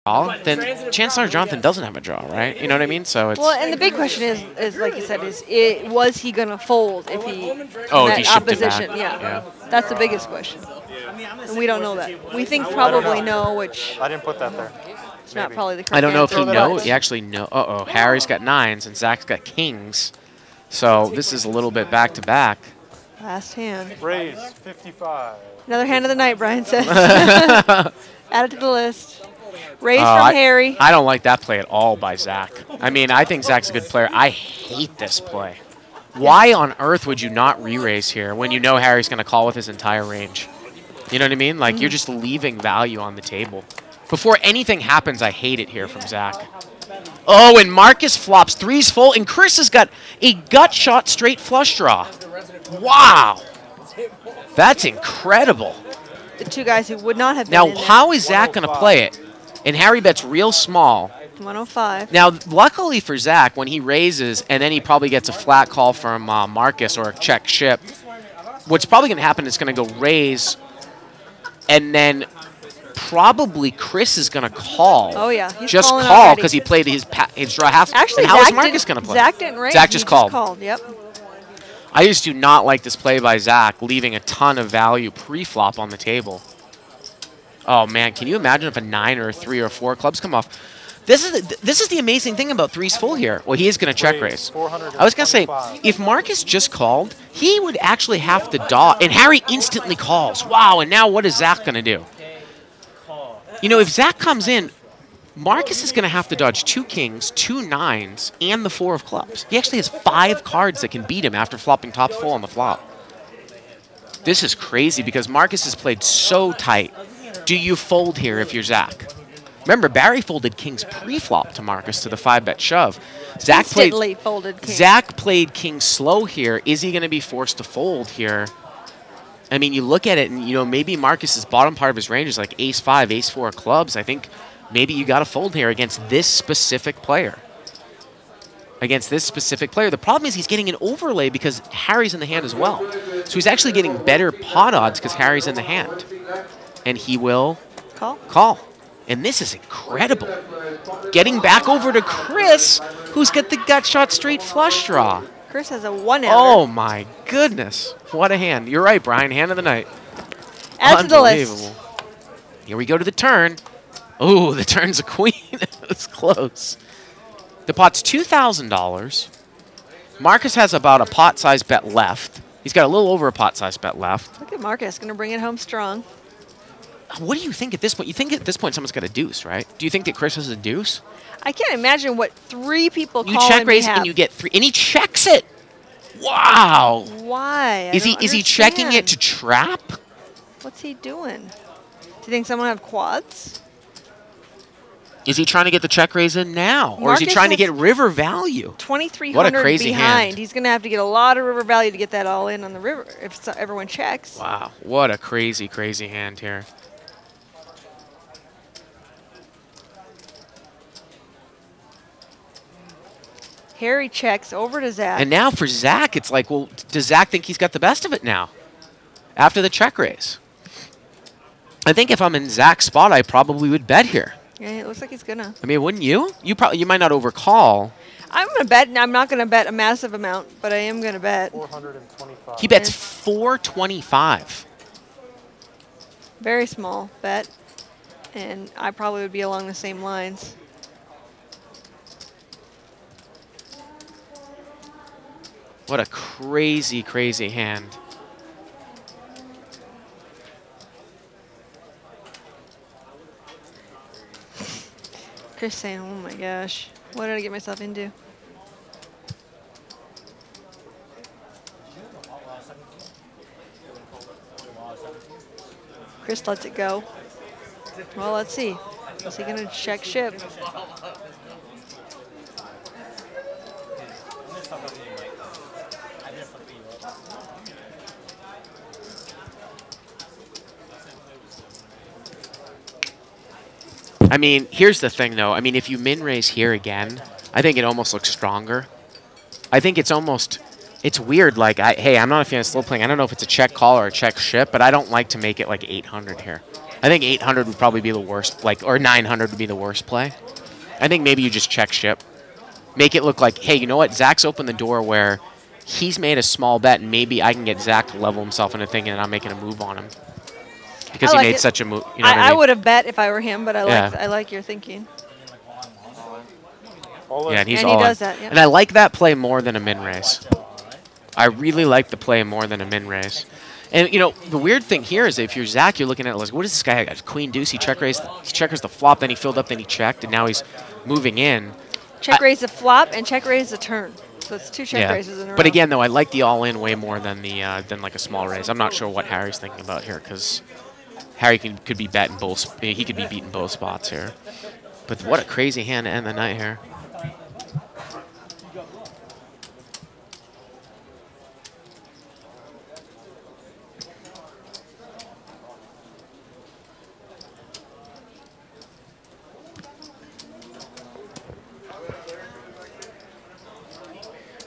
draw, then Chancellor Jonathan doesn't have a draw, right? You know what I mean? So it's Well, and the big question is like you said, was he gonna fold if he if he shipped it back. Yeah, that's the biggest question. And we don't know that. We think probably no, which I didn't put that there. it's not probably the correct I don't know if answer, he knows. He actually know. Uh-oh, Harry's got 9s and Zach's got kings. So this is a little bit back-to-back. Last hand. Raise 55. Another hand of the night, Brian says. Add it to the list. Raise from Harry. I don't like that play at all by Zach. I mean, I think Zach's a good player. I hate this play. Why on earth would you not re-raise here when you know Harry's going to call with his entire range? You know what I mean? Like, you're just leaving value on the table. Before anything happens, I hate it here from Zach. Oh, and Marcus flops 3s full, and Chris has got a gut shot straight flush draw. Wow. That's incredible. The two guys who would not have been Now, in there. how is Zach going to play it? And Harry bets real small. 105. Now, luckily for Zach, when he raises, and then he probably gets a flat call from Marcus or a check ship, what's probably going to happen is going to go raise, and then probably Chris is going to call. Oh, yeah. He's just calling call already. because he played his draw half. Actually, and how Zach is Marcus going to play? Zach didn't raise. Zach just called. Yep. I just do not like this play by Zach, leaving a ton of value pre-flop on the table. Oh, man, can you imagine if a 9 or a 3 or a 4 clubs come off? This is the amazing thing about 3's full here. Well, he is going to check raise. I was going to say, if Marcus just called, he would actually have to dodge. And Harry instantly calls. Wow, and now what is Zach going to do? You know, if Zach comes in, Marcus is going to have to dodge 2 kings, 2 9s, and the 4 of clubs. He actually has 5 cards that can beat him after flopping top full on the flop. This is crazy because Marcus has played so tight. Do you fold here if you're Zach? Remember, Barry folded kings pre-flop to Marcus to the 5-bet shove. Zach played king slow here. Is he going to be forced to fold here? I mean, you look at it, and, you know, maybe Marcus's bottom part of his range is like ace-5, ace-4 of clubs. I think maybe you got to fold here against this specific player. The problem is he's getting an overlay because Harry's in the hand as well. So he's actually getting better pot odds because Harry's in the hand. And he will call. And this is incredible. Getting back over to Chris, who's got the gut shot straight flush draw. Chris has a 1 Oh, my goodness. What a hand. You're right, Brian. Hand of the night. Add to the list. Here we go to the turn. Oh, the turn's a queen. It's close. The pot's $2,000. Marcus has about a pot-sized bet left. He's got a little over a pot-sized bet left. Look at Marcus. Going to bring it home strong. What do you think at this point? You think at this point someone's got a deuce, right? Do you think that Chris has a deuce? I can't imagine what 3 people call You check raise and you get 3, and he checks it. Wow. Why? Is he checking it to trap? What's he doing? Do you think someone have quads? Is he trying to get the check raise in now, or Marcus is he trying to get river value? 2,300 What a crazy behind. hand. He's going to have to get a lot of river value to get that all in on the river if everyone checks. Wow, what a crazy, crazy hand here. Harry checks over to Zach. And now for Zach, it's like, well, does Zach think he's got the best of it now after the check raise? I think if I'm in Zach's spot, I probably would bet here. Yeah, it looks like he's gonna. I mean, wouldn't you? You might not overcall. I'm gonna bet. I'm not gonna bet a massive amount, but I am gonna bet. 425. He bets 425. Very small bet, and I probably would be along the same lines. What a crazy, crazy hand. Chris saying, oh my gosh, what did I get myself into? Chris lets it go. Well, let's see. Is he gonna check ship? I mean, here's the thing, though. I mean, if you min raise here again, I think it almost looks stronger. I think it's almost, it's weird. Like, hey, I'm not a fan of slow playing. I don't know if it's a check call or a check ship, but I don't like to make it like 800 here. I think 800 would probably be the worst, like, or 900 would be the worst play. I think maybe you just check ship. Make it look like, hey, you know what? Zach's opened the door where he's made a small bet, and maybe I can get Zach to level himself into thinking that I'm making a move on him. Because he made such a move. You know what I mean? I would have bet if I were him, but I like your thinking. Yeah, and he's he does that, yeah. And I like that play more than a min raise. I really like the play more than a min raise. And, you know, the weird thing here is if you're Zach, you're looking at it like, what is this guy? Queen deuce, he checkers the flop, then he filled up, then he checked, and now he's moving in. Check raise the flop and check raise the turn. So it's 2 check raises in a row. But again, though, I like the all-in way more than the than like a small raise. I'm not sure what Harry's thinking about here because Harry could be betting both. He could be beating both spots here. But what a crazy hand to end the night here.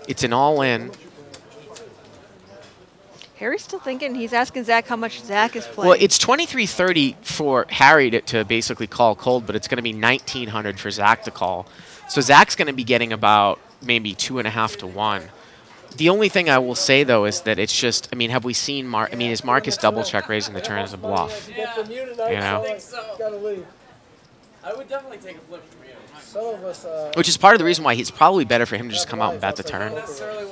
It's an all-in. Harry's still thinking. He's asking Zach how much Zach is playing. Well, it's 23.30 for Harry to basically call cold, but it's going to be 1,900 for Zach to call. So Zach's going to be getting about maybe 2.5 to 1. The only thing I will say, though, is that it's just, I mean, have we seen is Marcus double check raising the turn as a bluff? Yeah, You know? I think so. I would definitely take a flip from you. Which is part of the reason why it's probably better for him to just come out and bet the turn.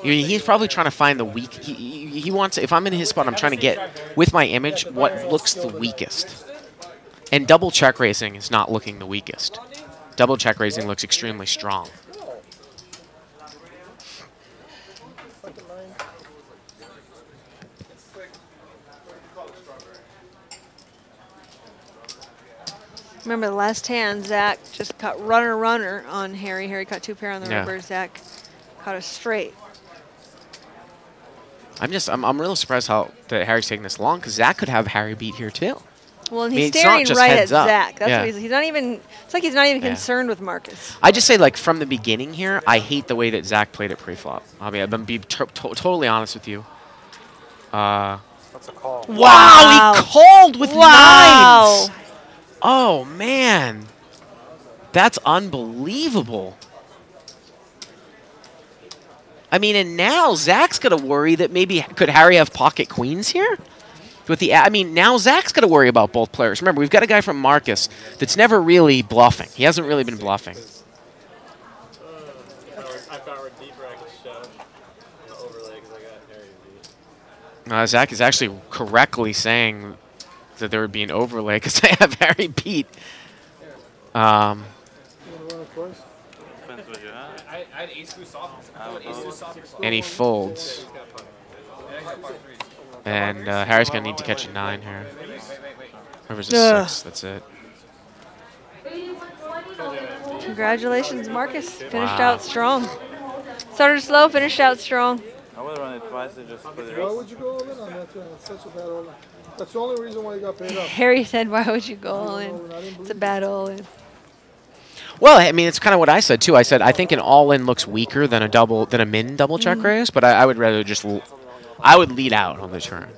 He's probably trying to find the weak. He wants. If I'm in his spot, I'm trying to get with my image what looks the weakest. And double check raising is not looking the weakest. Double check raising looks extremely strong. Remember the last hand, Zach just caught runner on Harry. Harry caught 2 pair on the river. Zach caught a straight. I'm really surprised that Harry's taking this long because Zach could have Harry beat here too. Well, and he's staring right at Zach. That's what he's not even. It's like he's not even concerned with Marcus. I just say, like, from the beginning here, I hate the way that Zach played it pre-flop. I'll be totally honest with you. That's a call. Wow, he called with 9s. Oh, man. That's unbelievable. I mean, and now Zach's going to worry that maybe could Harry have pocket queens here? Now Zach's got to worry about both players. Remember, we've got a guy from Marcus that's never really bluffing. He hasn't really been bluffing. I found a deep bracket shove in the overlay because I got Harry beat. Zach is actually correctly saying that there would be an overlay because they have Harry beat. I had ace-2 soft. And he folds. And Harry's going to need to catch a 9 here. Whoever's a 6, that's it. Congratulations, Marcus. Finished out strong. Started slow, finished out strong. I would run it twice to just put it Why would you go all in on that turn? It's such a bad all in. That's the only reason why you got paid up. Harry said, why would you go all in? It's a bad all in. Well, I mean, it's kind of what I said, too. I said, I think an all-in looks weaker than a min double check raise, but I would rather just, I would lead out on the turn.